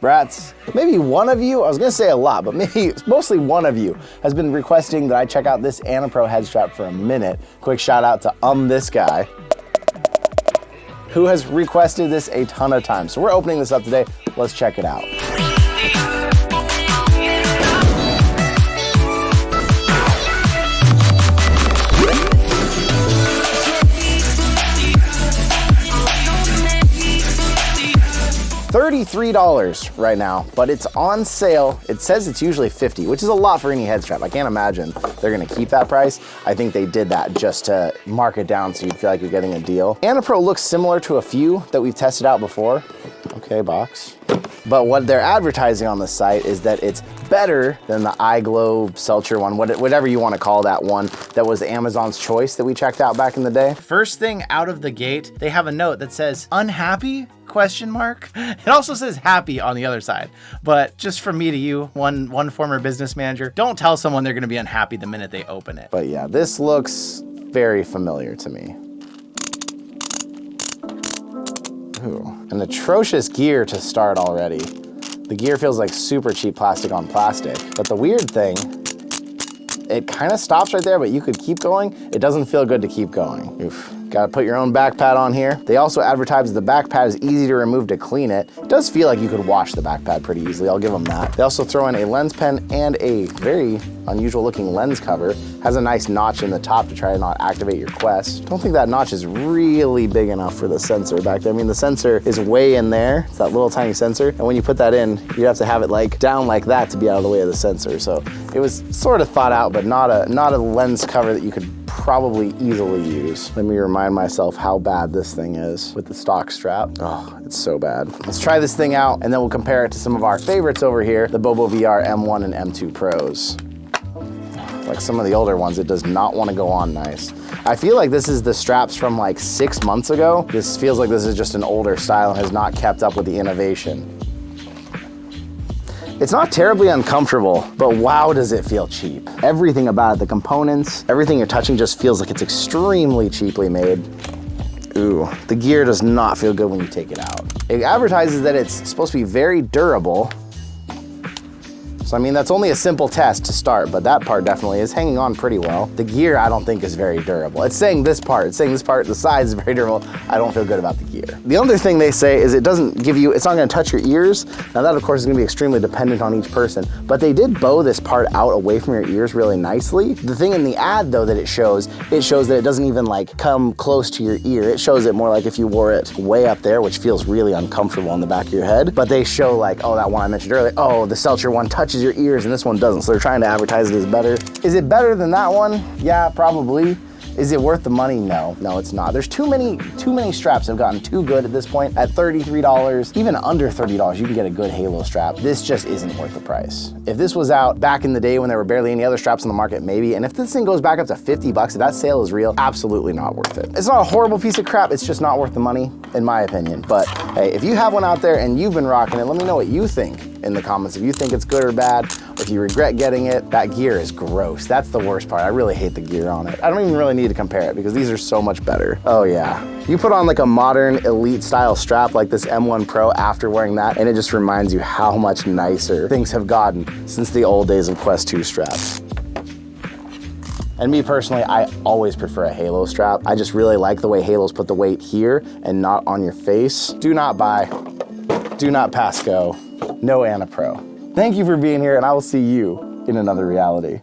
Congrats. Maybe one of you, I was gonna say a lot, but maybe mostly one of you has been requesting that I check out this Annapro head strap for a minute. Quick shout out to UmmmmThisGuy, who has requested this a ton of times. So we're opening this up today. Let's check it out. $33 right now, but it's on sale. It says it's usually $50, which is a lot for any head strap. I can't imagine they're gonna keep that price. I think they did that just to mark it down so you'd feel like you're getting a deal. Annapro looks similar to a few that we've tested out before. Okay, box. But what they're advertising on the site is that it's better than the iGlow Seltzer one, whatever you want to call that one, that was Amazon's choice that we checked out back in the day. First thing out of the gate, they have a note that says, unhappy? Question mark. It also says happy on the other side. But just from me to you, one former business manager, don't tell someone they're gonna be unhappy the minute they open it. But yeah, this looks very familiar to me. Ooh, an atrocious gear to start already. The gear feels like super cheap plastic on plastic. But the weird thing, it kind of stops right there, but you could keep going. It doesn't feel good to keep going. Oof. Gotta put your own back pad on here. They also advertise the back pad is easy to remove to clean it. It does feel like you could wash the back pad pretty easily, I'll give them that. They also throw in a lens pen and a very unusual looking lens cover. Has a nice notch in the top to try to not activate your Quest. Don't think that notch is really big enough for the sensor back there. I mean, the sensor is way in there. It's that little tiny sensor. And when you put that in, you have to have it like down like that to be out of the way of the sensor. So it was sort of thought out, but not a lens cover that you could probably easily use. Let me remind myself how bad this thing is with the stock strap. Oh, it's so bad. Let's try this thing out and then we'll compare it to some of our favorites over here, the Bobo VR M1 and M2 Pros. Like some of the older ones, it does not want to go on nice. I feel like this is the straps from like 6 months ago. This feels like this is just an older style and has not kept up with the innovation. It's not terribly uncomfortable, but wow, does it feel cheap. Everything about it, the components, everything you're touching just feels like it's extremely cheaply made. Ooh, the gear does not feel good when you take it out. It advertises that it's supposed to be very durable. So I mean, that's only a simple test to start, but that part definitely is hanging on pretty well. The gear, I don't think is very durable. It's saying this part, the size is very durable. I don't feel good about the gear. The other thing they say is it doesn't give you, it's not gonna touch your ears. Now that of course is gonna be extremely dependent on each person, but they did bow this part out away from your ears really nicely. The thing in the ad though that it shows that it doesn't even like come close to your ear. It shows it more like if you wore it way up there, which feels really uncomfortable on the back of your head. But they show like, oh, that one I mentioned earlier, oh, the Seltzer one touches your ears and this one doesn't, so they're trying to advertise it as better. Is it better than that one? Yeah, probably. Is it worth the money? No, it's not. There's too many straps have gotten too good at this point. At $33, even under $30, you can get a good Halo strap. This just isn't worth the price. If this was out back in the day when there were barely any other straps on the market, maybe, and if this thing goes back up to 50 bucks, if that sale is real, absolutely not worth it. It's not a horrible piece of crap, it's just not worth the money, in my opinion. But hey, if you have one out there and you've been rocking it, let me know what you think in the comments. If you think it's good or bad, or if you regret getting it. That gear is gross. That's the worst part. I really hate the gear on it. I don't even really need to compare it because these are so much better. Oh yeah. You put on like a modern elite style strap like this M1 Pro after wearing that, and it just reminds you how much nicer things have gotten since the old days of Quest 2 straps. And me personally, I always prefer a Halo strap. I just really like the way Halos put the weight here and not on your face. Do not buy, do not pass go, no Annapro. Thank you for being here, and I will see you in another reality.